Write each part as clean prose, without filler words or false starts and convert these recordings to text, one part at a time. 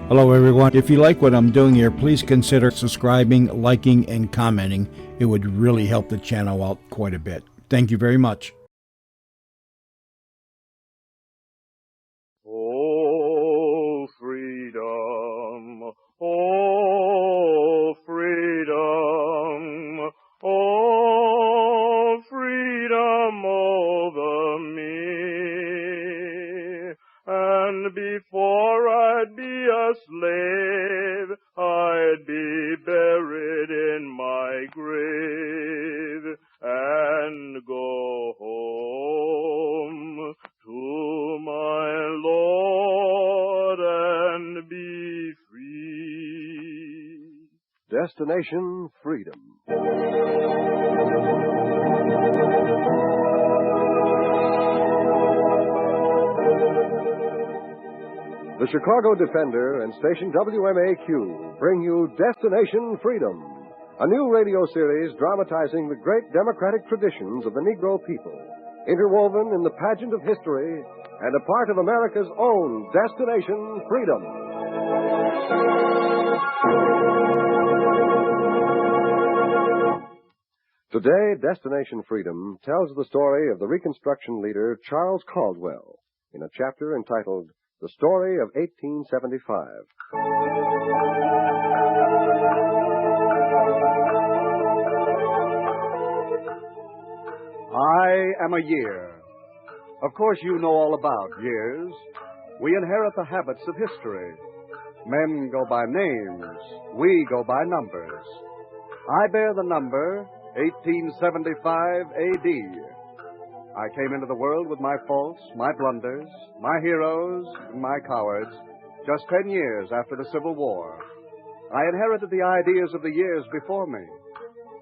Hello, everyone. If you like what I'm doing here, please consider subscribing, liking, and commenting. It would really help the channel out quite a bit. Thank you very much. Oh, freedom. Oh, freedom. Oh, freedom over me. And before I'd be a slave, I'd be buried in my grave and go home to my Lord and be free. Destination Freedom. The Chicago Defender and station WMAQ bring you Destination Freedom, a new radio series dramatizing the great democratic traditions of the Negro people, interwoven in the pageant of history and a part of America's own Destination Freedom. Today, Destination Freedom tells the story of the Reconstruction leader Charles Caldwell in a chapter entitled The Story of 1875. I am a year. Of course, you know all about years. We inherit the habits of history. Men go by names. We go by numbers. I bear the number 1875 A.D. I came into the world with my faults, my blunders, my heroes, and my cowards, just 10 years after the Civil War. I inherited the ideas of the years before me.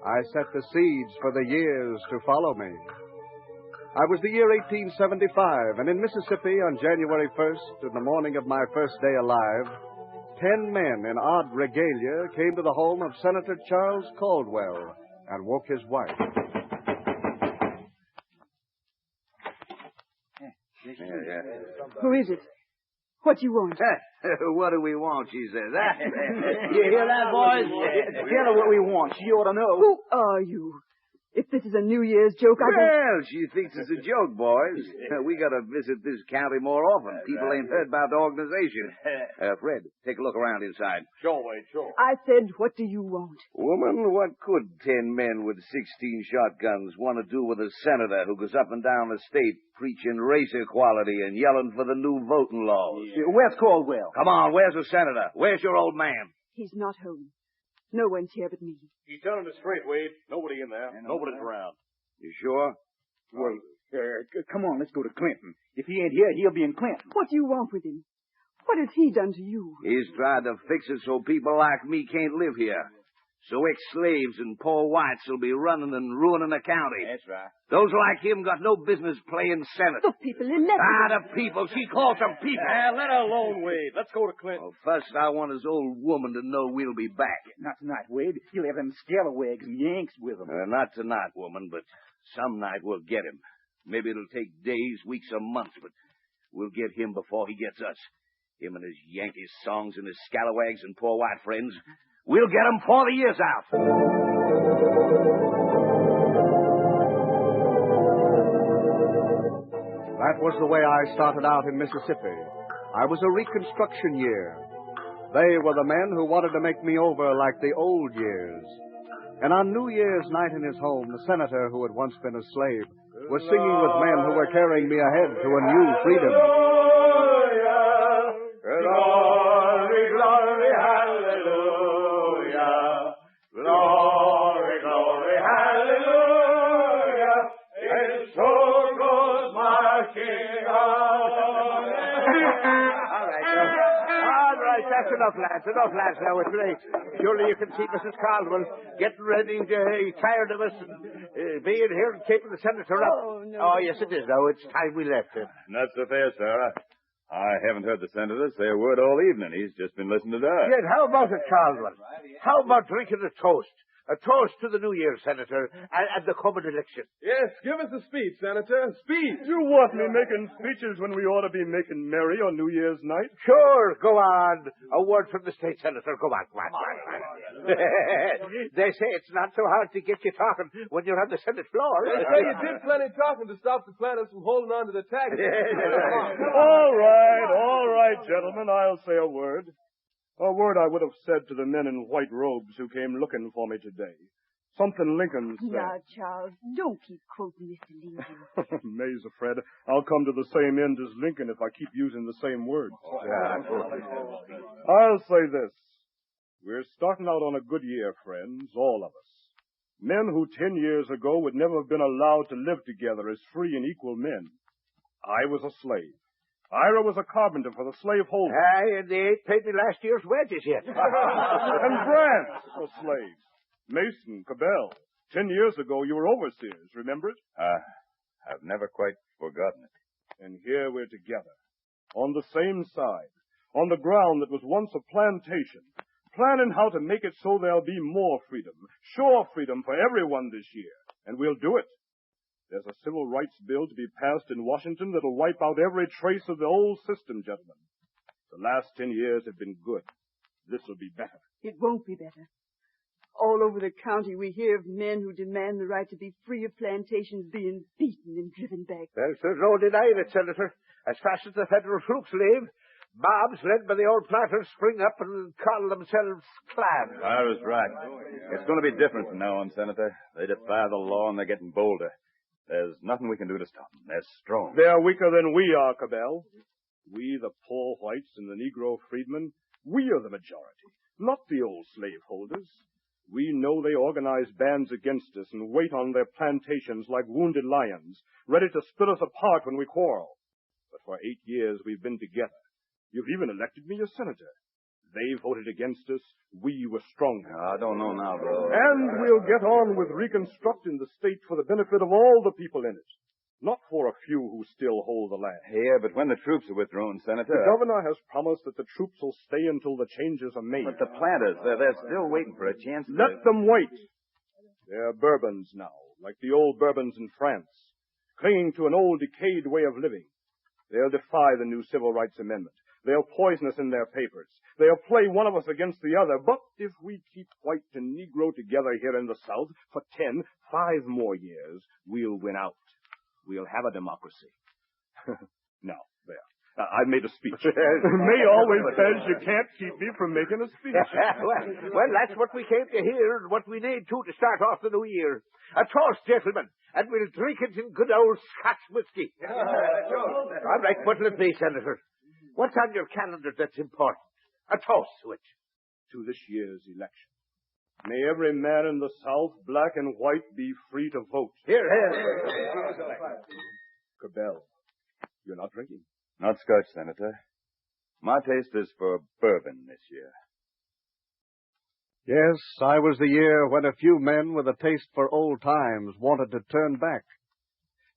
I set the seeds for the years to follow me. I was the year 1875, and in Mississippi on January 1st, in the morning of my first day alive, 10 men in odd regalia came to the home of Senator Charles Caldwell and woke his wife. Who is it? What do you want? What do we want, she says. You hear that, boys? Tell her what we want. She ought to know. Who are you? If this is a New Year's joke, I don't... Well, she thinks it's a joke, boys. We got to visit this county more often. People ain't heard about the organization. Fred, take a look around inside. Sure, Wade, sure. I said, what do you want? Woman, what could 10 men with 16 shotguns want to do with a senator who goes up and down the state preaching race equality and yelling for the new voting laws? Where's Caldwell? Come on, where's the senator? Where's your old man? He's not home. No one's here but me. He's telling us straight, Wade. Nobody in there. Nobody's around. You sure? Wait. Come on, let's go to Clinton. If he ain't here, he'll be in Clinton. What do you want with him? What has he done to you? He's tried to fix it so people like me can't live here. So ex-slaves and poor whites will be running and ruining the county. That's right. Those like him got no business playing senator. The people elected him. The people. She calls them people. Let her alone, Wade. Let's go to Clinton. Well, first I want his old woman to know we'll be back. Not tonight, Wade. He'll have them scalawags and Yanks with him. Not tonight, woman, but some night we'll get him. Maybe it'll take days, weeks, or months, but we'll get him before he gets us. Him and his Yankee songs and his scalawags and poor white friends. We'll get him before the year's out. That was the way I started out in Mississippi. I was a Reconstruction year. They were the men who wanted to make me over like the old years. And on New Year's night in his home, the senator who had once been a slave was singing with men who were carrying me ahead to a new freedom. Glory, glory, hallelujah. Glory, glory, hallelujah. And so goes my King on. All right, that's enough, lads. Enough, lads. Now it's late. Surely you can see Mrs. Caldwell getting ready to tired of us being here and keeping the senator up. Oh, no. Oh, yes, it is, though. It's time we left him. Not so fast, Sarah. I haven't heard the senator say a word all evening. He's just been listening to us. Yes, how about it, Caldwell? How about drinking a toast A toast to the New Year, Senator, and the coming election. Yes, give us a speech, Senator. Speech. You want me making speeches when we ought to be making merry on New Year's night? Sure, go on. A word from the state senator. Go on. They say it's not so hard to get you talking when you're on the Senate floor. They say you did plenty talking to stop the planters from holding on to the tax. All right, gentlemen, I'll say a word. A word I would have said to the men in white robes who came looking for me today. Something Lincoln said. Now, Charles, don't keep quoting Mr. Lincoln. May's afraid I'll come to the same end as Lincoln if I keep using the same words. I'll say this. We're starting out on a good year, friends, all of us. Men who 10 years ago would never have been allowed to live together as free and equal men. I was a slave. Ira was a carpenter for the slaveholders. Aye, and they ain't paid me last year's wages yet. And Grant was a slave. Mason, Cabell. 10 years ago, you were overseers, remember it? I've never quite forgotten it. And here we're together, on the same side, on the ground that was once a plantation, planning how to make it so there'll be more freedom, sure freedom for everyone this year. And we'll do it. There's a civil rights bill to be passed in Washington that'll wipe out every trace of the old system, gentlemen. The last 10 years have been good. This will be better. It won't be better. All over the county we hear of men who demand the right to be free of plantations being beaten and driven back. Well, there's no denying it, Senator. As fast as the federal troops leave, mobs led by the old planters spring up and call themselves clans. Ira's right. It's going to be different from now on, Senator. They defy the law and they're getting bolder. There's nothing we can do to stop them. They're strong. They're weaker than we are, Cabell. We, the poor whites and the Negro freedmen, we are the majority, not the old slaveholders. We know they organize bands against us and wait on their plantations like wounded lions, ready to split us apart when we quarrel. But for 8 years we've been together. You've even elected me a senator. They voted against us. We were stronger. I don't know now, bro. And we'll get on with reconstructing the state for the benefit of all the people in it, not for a few who still hold the land. Yeah, but when the troops are withdrawn, Senator... The governor has promised that the troops will stay until the changes are made. But the planters, they're still waiting for a chance to... Let them wait. They're Bourbons now, like the old Bourbons in France, clinging to an old decayed way of living. They'll defy the new Civil Rights Amendment. They'll poison us in their papers. They'll play one of us against the other. But if we keep white and Negro together here in the South for 5 more years, we'll win out. We'll have a democracy. Now, there. I made a speech. May always says you can't keep me from making a speech. well, that's what we came to hear and what we need to start off the new year. A toast, gentlemen, and we'll drink it in good old Scotch whiskey. All right, what'll it be, Senator? What's on your calendar that's important? A toast to it. To this year's election. May every man in the South, black and white, be free to vote. Here. Cabell, you're not drinking. Not Scotch, Senator. My taste is for bourbon this year. Yes, I was the year when a few men with a taste for old times wanted to turn back.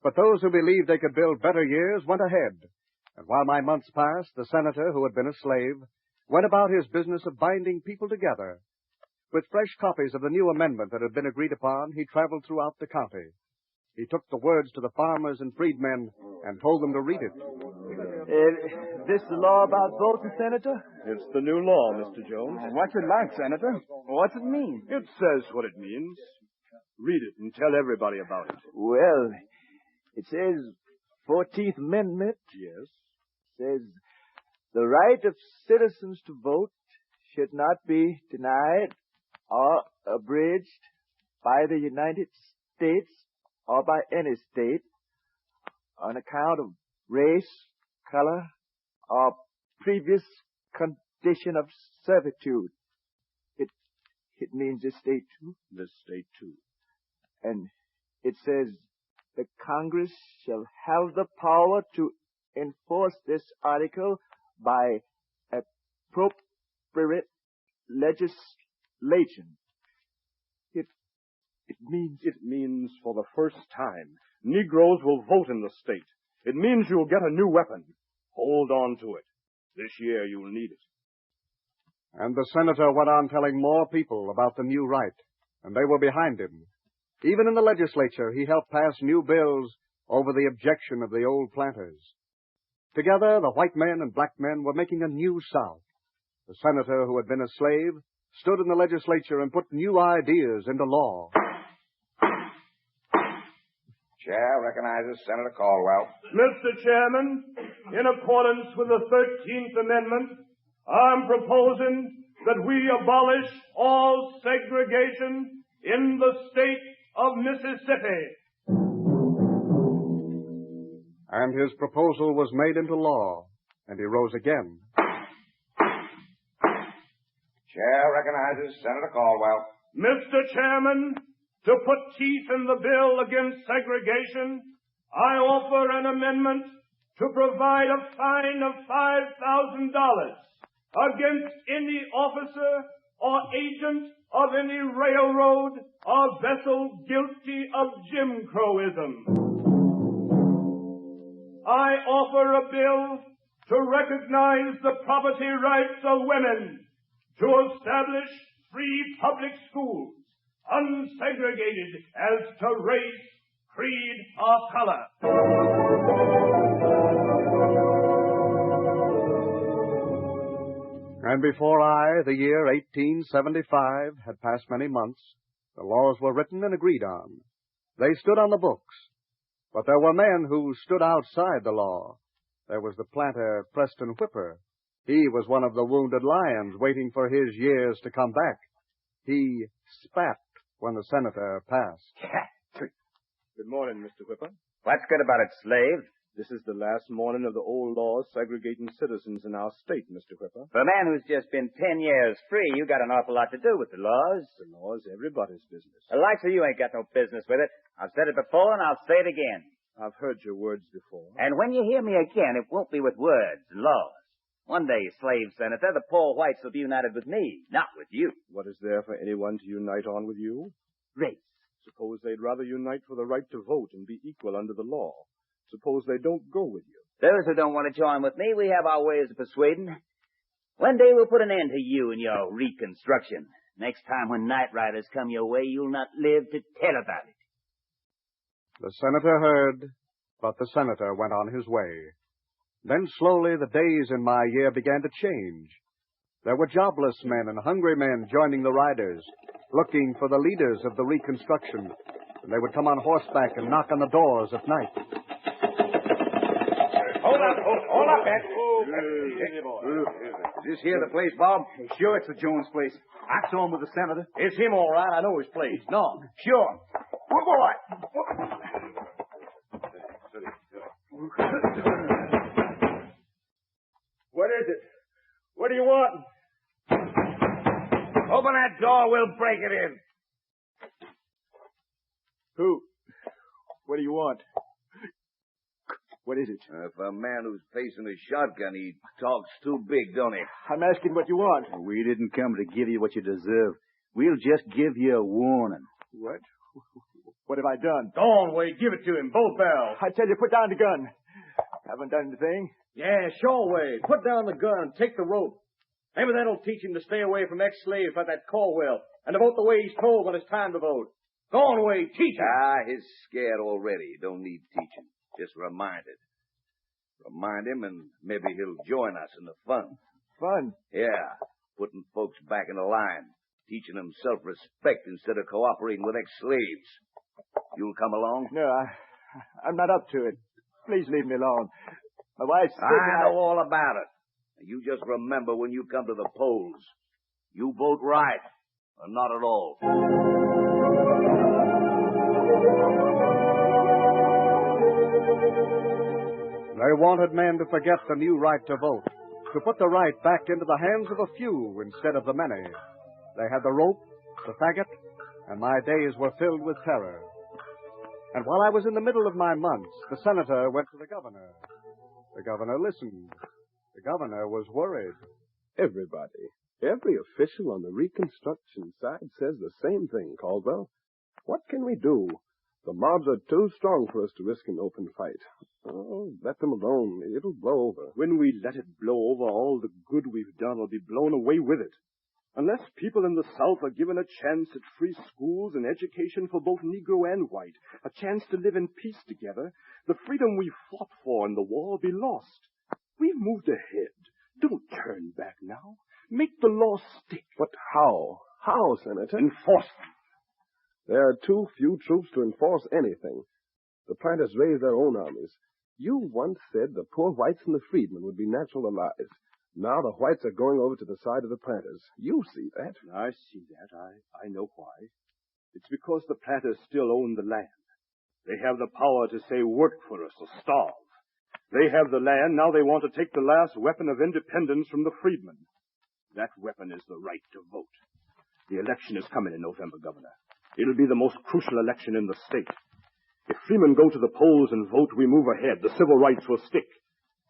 But those who believed they could build better years went ahead. And while my months passed, the senator, who had been a slave, went about his business of binding people together. With fresh copies of the new amendment that had been agreed upon, he traveled throughout the county. He took the words to the farmers and freedmen and told them to read it. This the law about voting, Senator? It's the new law, Mr. Jones. What's it like, Senator? What's it mean? It says what it means. Read it and tell everybody about it. Well, it says 14th Amendment. Yes. Says the right of citizens to vote should not be denied or abridged by the United States or by any state on account of race, color, or previous condition of servitude. It means this state too? This state too. And it says the Congress shall have the power to enforce this article by appropriate legislation. It means for the first time, Negroes will vote in the state. It means you'll get a new weapon. Hold on to it. This year you'll need it. And the senator went on telling more people about the new right and they were behind him. Even in the legislature, he helped pass new bills over the objection of the old planters. Together, the white men and black men were making a new South. The senator who had been a slave stood in the legislature and put new ideas into law. Chair recognizes Senator Caldwell. Mr. Chairman, in accordance with the 13th Amendment, I'm proposing that we abolish all segregation in the state of Mississippi. And his proposal was made into law, and he rose again. Chair recognizes Senator Caldwell. Mr. Chairman, to put teeth in the bill against segregation, I offer an amendment to provide a fine of $5,000 against any officer or agent of any railroad or vessel guilty of Jim Crowism. I offer a bill to recognize the property rights of women, to establish free public schools, unsegregated as to race, creed, or color. And before the year 1875, had passed many months, the laws were written and agreed on. They stood on the books. But there were men who stood outside the law. There was the planter Preston Whipper. He was one of the wounded lions waiting for his years to come back. He spat when the senator passed. Good morning, Mr. Whipper. What's good about it, slave? This is the last morning of the old laws segregating citizens in our state, Mr. Whipper. For a man who's just been 10 years free, you got an awful lot to do with the laws. The law's everybody's business. The likes of you ain't got no business with it. I've said it before, and I'll say it again. I've heard your words before. And when you hear me again, it won't be with words and laws. One day, slave senator, the poor whites will be united with me, not with you. What is there for anyone to unite on with you? Race. Suppose they'd rather unite for the right to vote and be equal under the law. Suppose they don't go with you. Those who don't want to join with me, we have our ways of persuading. One day we'll put an end to you and your reconstruction. Next time when night riders come your way, you'll not live to tell about it. The senator heard, but the senator went on his way. Then slowly the days in my year began to change. There were jobless men and hungry men joining the riders, looking for the leaders of the Reconstruction. And they would come on horseback and knock on the doors at night. Hold up, man. Is this here the place, Bob? Sure, it's the Jones place. I saw him with the senator. It's him, all right. I know his place. No, sure. Good boy. What is it? What do you want? Open that door. We'll break it in. Who? What do you want? What is it? For a man who's facing a shotgun, he talks too big, don't he? I'm asking what you want. We didn't come to give you what you deserve. We'll just give you a warning. What? What have I done? Go on, Wade. Give it to him. Both barrels. I tell you, put down the gun. Haven't done anything. Yeah, sure, Wade. Put down the gun. Take the rope. Maybe that'll teach him to stay away from ex-slaves like that Caldwell and to vote the way he's told when it's time to vote. Go on, Wade. Teach him. He's scared already. Don't need teaching. Just reminded. Remind him, and maybe he'll join us in the fun. Fun? Yeah, putting folks back in the line, teaching them self-respect instead of cooperating with ex-slaves. You'll come along? No, I'm not up to it. Please leave me alone. My wife's sick. I know all about it. You just remember when you come to the polls. You vote right, or not at all. They wanted men to forget the new right to vote, to put the right back into the hands of a few instead of the many. They had the rope, the faggot, and my days were filled with terror. And while I was in the middle of my months, the senator went to the governor. The governor listened. The governor was worried. Everybody, every official on the Reconstruction side says the same thing, Caldwell. What can we do? The mobs are too strong for us to risk an open fight. Oh, let them alone. It'll blow over. When we let it blow over, all the good we've done will be blown away with it. Unless people in the South are given a chance at free schools and education for both Negro and white, a chance to live in peace together, the freedom we fought for in the war will be lost. We've moved ahead. Don't turn back now. Make the law stick. But how? How, Senator? Enforce them. There are too few troops to enforce anything. The planters raise their own armies. You once said the poor whites and the freedmen would be natural allies. Now the whites are going over to the side of the planters. You see that. I see that. I know why. It's because the planters still own the land. They have the power to say work for us or starve. They have the land. Now they want to take the last weapon of independence from the freedmen. That weapon is the right to vote. The election is coming in November, Governor. It'll be the most crucial election in the state. If freemen go to the polls and vote, we move ahead. The civil rights will stick.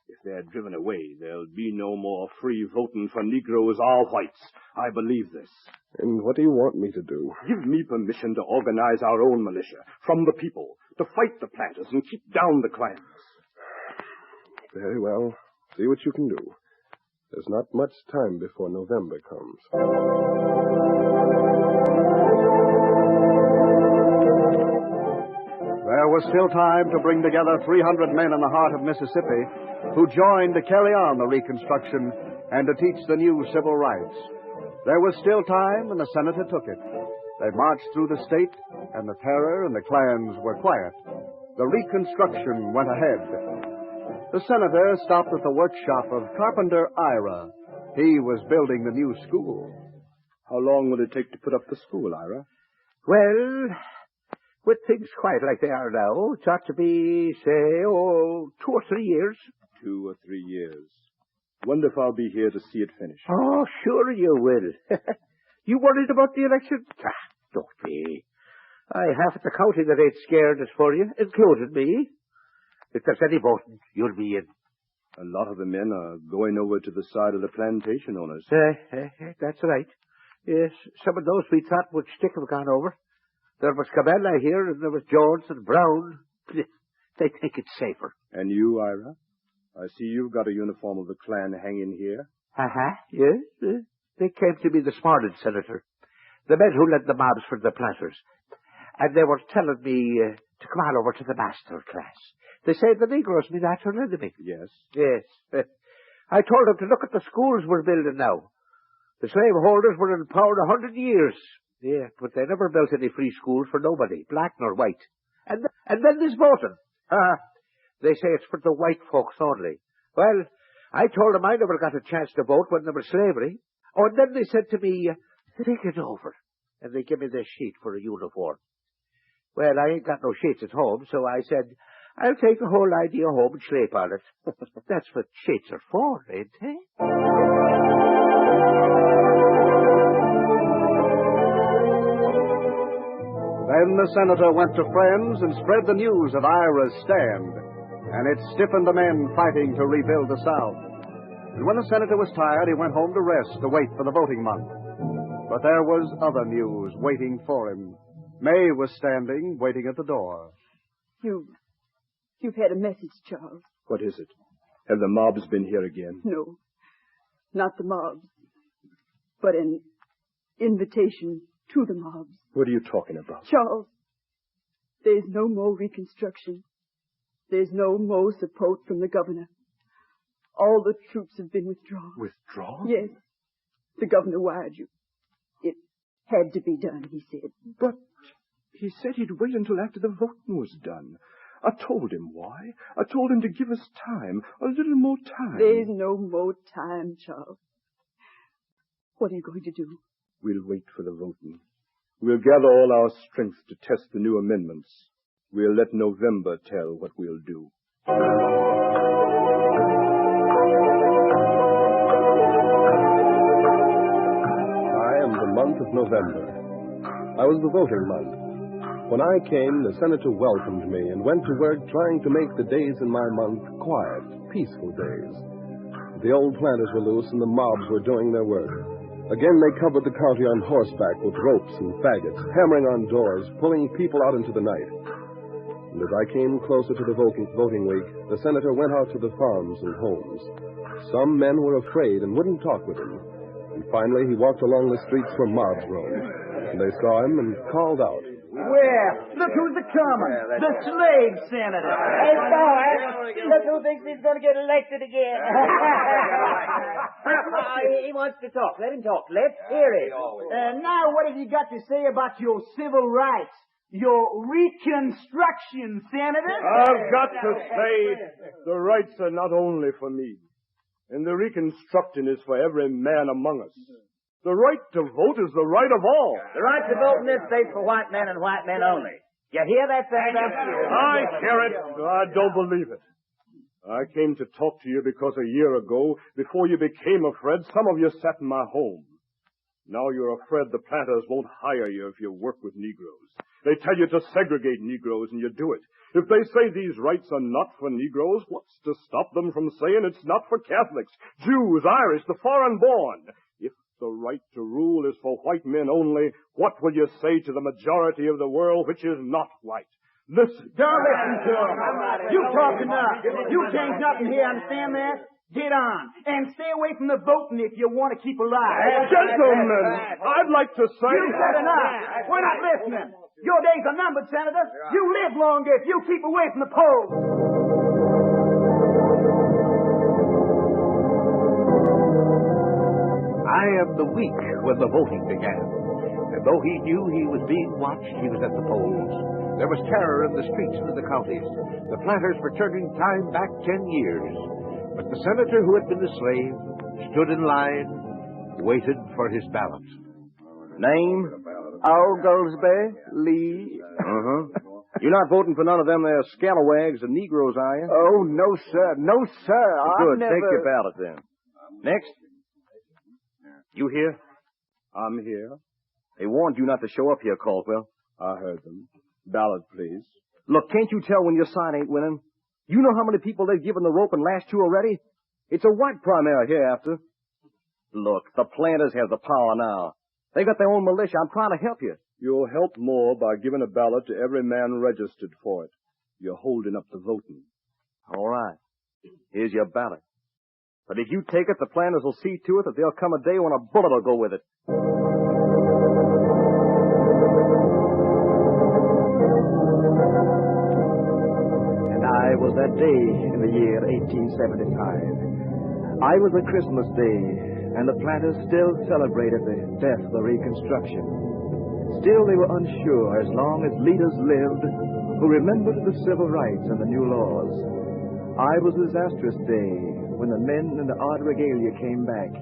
If they're driven away, there'll be no more free voting for Negroes or whites. I believe this. And what do you want me to do? Give me permission to organize our own militia, from the people, to fight the planters and keep down the clans. Very well. See what you can do. There's not much time before November comes. There was still time to bring together 300 men in the heart of Mississippi who joined to carry on the Reconstruction and to teach the new civil rights. There was still time, and the senator took it. They marched through the state, and the terror and the clans were quiet. The Reconstruction went ahead. The senator stopped at the workshop of Carpenter Ira. He was building the new school. How long will it take to put up the school, Ira? Well, with things quiet like they are now, it ought to be, say, 2 or 3 years. 2 or 3 years. Wonder if I'll be here to see it finish. Oh, sure you will. You worried about the election? Don't be. Half of the county that ain't scared is for you, including me. If there's any voting, you'll be in. A lot of the men are going over to the side of the plantation owners. That's right. Yes, some of those we thought would stick have gone over. There was Cabell, I hear, and there was Jones and Brown. They think it's safer. And you, Ira? I see you've got a uniform of the Klan hanging here. Yes. They came to me this morning, Senator. The men who led the mobs for the planters. And they were telling me to come on over to the master class. They say the Negroes be natural enemy. Yes. Yes. I told them to look at the schools we're building now. The slaveholders were in power 100 years. Yeah, but they never built any free schools for nobody, black nor white. And then there's voting. They say it's for the white folks only. Well, I told them I never got a chance to vote when there was slavery. Oh, and then they said to me, think it over. And they give me this sheet for a uniform. Well, I ain't got no sheets at home, so I said, I'll take the whole idea home and sleep on it. That's what sheets are for, ain't they? Then the senator went to friends and spread the news of Ira's stand, and it stiffened the men fighting to rebuild the South. And when the senator was tired, he went home to rest to wait for the voting month. But there was other news waiting for him. May was standing, waiting at the door. You've had a message, Charles. What is it? Have the mobs been here again? No, not the mobs, but an invitation to the mobs. What are you talking about? Charles, there's no more Reconstruction. There's no more support from the governor. All the troops have been withdrawn. Withdrawn? Yes. The governor wired you. It had to be done, he said. But he said he'd wait until after the voting was done. I told him why. I told him to give us time, a little more time. There's no more time, Charles. What are you going to do? We'll wait for the voting. We'll gather all our strength to test the new amendments. We'll let November tell what we'll do. I am the month of November. I was the voting month. When I came, the senator welcomed me and went to work trying to make the days in my month quiet, peaceful days. The old planters were loose and the mobs were doing their work. Again, they covered the county on horseback with ropes and faggots, hammering on doors, pulling people out into the night. And as I came closer to the voting week, the senator went out to the farms and homes. Some men were afraid and wouldn't talk with him. Finally, he walked along the streets where mobs roamed, and they saw him and called out. Well, look who's a-coming. The slave senator. Hey, boy, look who thinks he's going to get elected again. He wants to talk. Let him talk. Let's hear it. Now, what have you got to say about your civil rights? Your Reconstruction, Senator? I've got to say, the rights are not only for me. And the Reconstruction is for every man among us. The right to vote is the right of all. The right to vote in this state's for white men and white men only. You hear that, Senator? I hear it. I don't believe it. I came to talk to you because a year ago, before you became afraid, some of you sat in my home. Now you're afraid the planters won't hire you if you work with Negroes. They tell you to segregate Negroes, and you do it. If they say these rights are not for Negroes, what's to stop them from saying it's not for Catholics, Jews, Irish, the foreign-born? If the right to rule is for white men only, what will you say to the majority of the world which is not white? Listen. Don't listen to him. You talk enough. You change nothing here, understand that? Get on. And stay away from the voting if you want to keep alive. Gentlemen, I'd like to say... You said enough. We're not listening. Your days are numbered, Senator. You live longer if you keep away from the polls. I am the week when the voting began. And though he knew he was being watched, he was at the polls. There was terror in the streets and in the counties. The planters were turning time back 10 years. But the senator who had been a slave stood in line, waited for his ballot. Name? Oglesby Lee. You're not voting for none of them there scalawags and Negroes, are you? Oh, no, sir. No, sir. Good. Take your ballot, then. Next. You here? I'm here. They warned you not to show up here, Caldwell. I heard them. Ballot, please. Look, can't you tell when your side ain't winning? You know how many people they've given the rope and lashed to already? It's a white primary hereafter. Look, the planters have the power now. They got their own militia. I'm trying to help you. You'll help more by giving a ballot to every man registered for it. You're holding up the voting. All right. Here's your ballot. But if you take it, the planters will see to it that there'll come a day when a bullet will go with it. And I was that day in the year 1875. I was a Christmas day, and the planters still celebrated the death of the Reconstruction. Still, they were unsure as long as leaders lived who remembered the civil rights and the new laws. I was a disastrous day when the men in the odd regalia came back.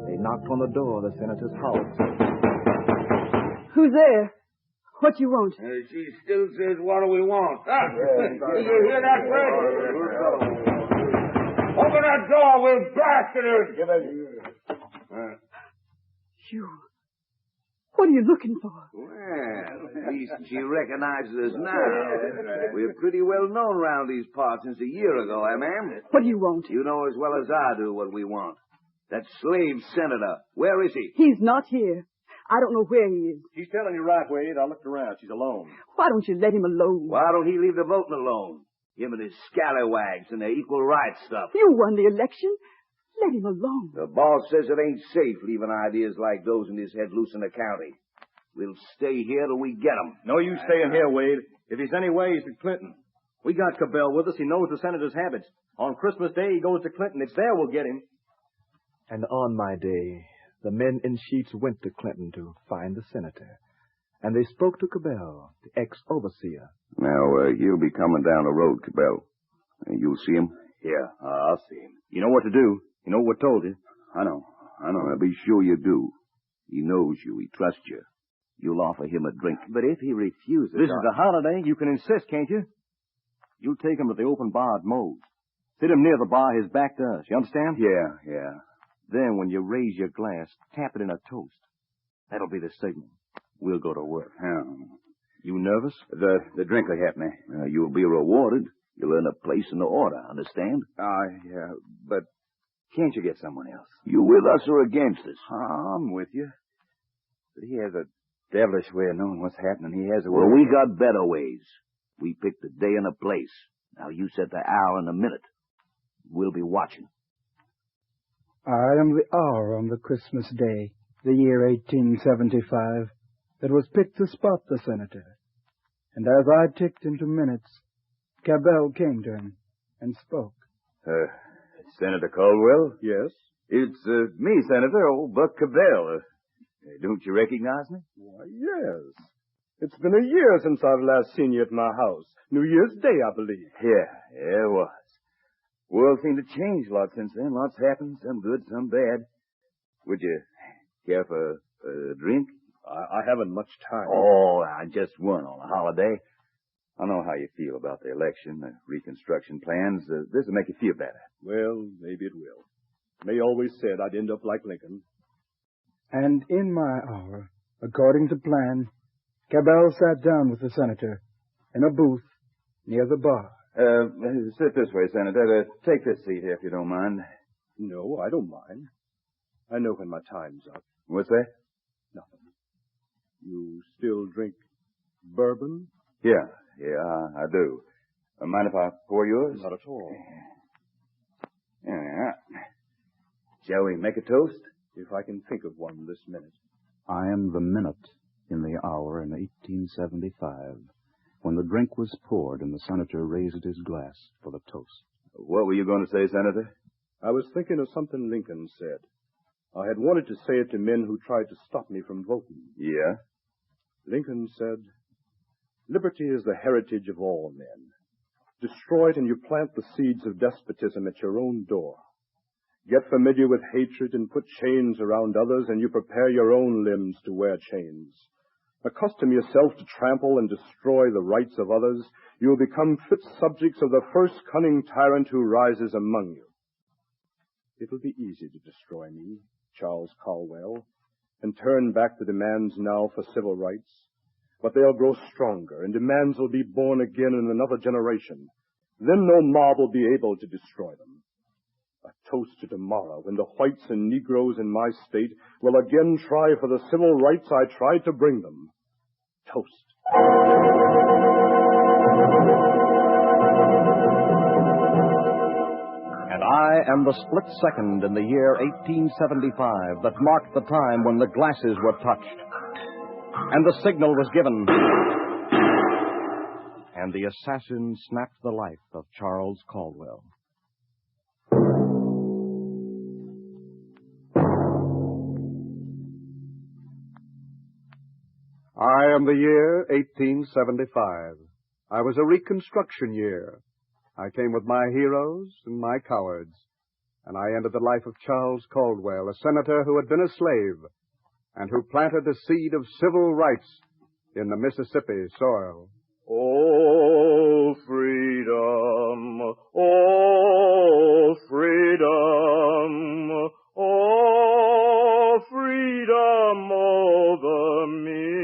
They knocked on the door of the senator's house. Who's there? What you want? She still says, what do we want? Did you hear that, Fred? Open that door, we'll blast it in. You. What are you looking for? Well, at least she recognizes us now. We're pretty well known around these parts since a year ago, ma'am? What do you want? You know as well as I do what we want. That slave senator. Where is he? He's not here. I don't know where he is. She's telling you right, Wade. I looked around. She's alone. Why don't you let him alone? Why don't he leave the voting alone? Him and his scallywags and their equal rights stuff. You won the election. Let him alone. The boss says it ain't safe leaving ideas like those in his head loose in the county. We'll stay here till we get 'em. No use staying here, Wade. If he's any way, he's to Clinton. We got Cabell with us. He knows the senator's habits. On Christmas Day, he goes to Clinton. It's there we'll get him. And on my day, the men in sheets went to Clinton to find the senator. And they spoke to Cabell, the ex-overseer. Now, he'll be coming down the road, Cabell. You'll see him? Yeah, I'll see him. You know what to do. You know what told you. I know. Now, be sure you do. He knows you. He trusts you. You'll offer him a drink. But if he refuses... This is a holiday. You can insist, can't you? You'll take him to the open bar at Moe's. Sit him near the bar, his back to us. You understand? Yeah. Then, when you raise your glass, tap it in a toast. That'll be the signal. We'll go to work. You nervous? The drink will help me. You'll be rewarded. You'll earn a place in the order, understand? Yeah, but can't you get someone else? You with us or against us? I'm with you. But he has a devilish way of knowing what's happening. He has a way... Well, we got better ways. We picked a day and a place. Now, you set the hour and the minute. We'll be watching. I am the hour on the Christmas day, the year 1875, that was picked to spot the senator. And as I ticked into minutes, Cabell came to him and spoke. Senator Caldwell? Yes? It's me, Senator, old Buck Cabell. Don't you recognize me? Why, yes. It's been a year since I've last seen you at my house. New Year's Day, I believe. Yeah, it was. World seemed to change a lot since then. Lots happened, some good, some bad. Would you care for a drink? I haven't much time. Oh, just one on a holiday. I know how you feel about the election, the reconstruction plans. This will make you feel better. Well, maybe it will. May always said I'd end up like Lincoln. And in my hour, according to plan, Cabell sat down with the senator in a booth near the bar. Sit this way, Senator. Take this seat here if you don't mind. No, I don't mind. I know when my time's up. What's that? Nothing. You still drink bourbon? Yeah, I do. Mind if I pour yours? Not at all. Yeah. Shall we make a toast? If I can think of one this minute. I am the minute in the hour in 1875, when the drink was poured and the senator raised his glass for the toast. What were you going to say, Senator? I was thinking of something Lincoln said. I had wanted to say it to men who tried to stop me from voting. Yeah? Lincoln said, "Liberty is the heritage of all men. Destroy it and you plant the seeds of despotism at your own door. Get familiar with hatred and put chains around others, and you prepare your own limbs to wear chains. Accustom yourself to trample and destroy the rights of others. You will become fit subjects of the first cunning tyrant who rises among you. It will be easy to destroy me, Charles Caldwell, and turn back the demands now for civil rights. But they'll grow stronger, and demands will be born again in another generation. Then no mob will be able to destroy them. A toast to tomorrow, when the whites and Negroes in my state will again try for the civil rights I tried to bring them. Toast." And I am the split second in the year 1875 that marked the time when the glasses were touched, and the signal was given, and the assassin snapped the life of Charles Caldwell. I am the year 1875. I was a Reconstruction year. I came with my heroes and my cowards, and I ended the life of Charles Caldwell, a senator who had been a slave and who planted the seed of civil rights in the Mississippi soil. Oh, freedom! Oh, freedom! Oh, freedom over me!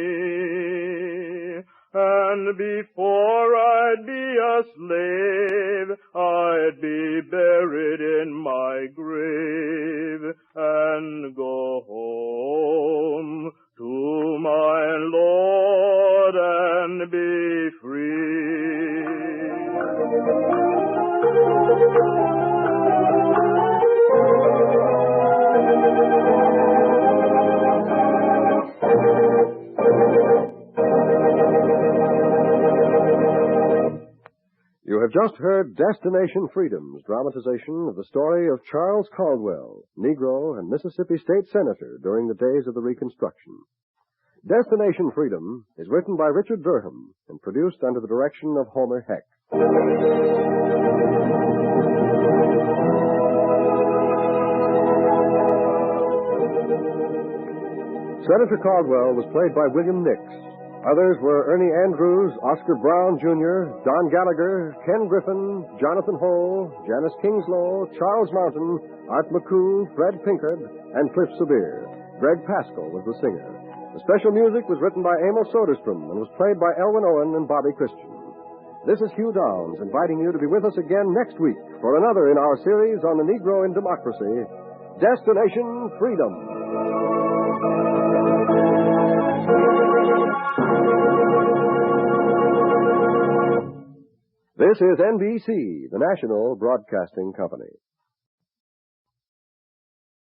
And before I'd be a slave, I'd be buried in my grave and go home to my Lord and be free. You have just heard Destination Freedom's dramatization of the story of Charles Caldwell, Negro and Mississippi State Senator during the days of the Reconstruction. Destination Freedom is written by Richard Durham and produced under the direction of Homer Heck. Senator Caldwell was played by William Nix. Others were Ernie Andrews, Oscar Brown Jr., Don Gallagher, Ken Griffin, Jonathan Hull, Janice Kingslow, Charles Mountain, Art McCoo, Fred Pinkard, and Cliff Sabir. Greg Pascal was the singer. The special music was written by Amos Soderstrom and was played by Elwin Owen and Bobby Christian. This is Hugh Downs inviting you to be with us again next week for another in our series on the Negro in Democracy, Destination Freedom. This is NBC, the national broadcasting company.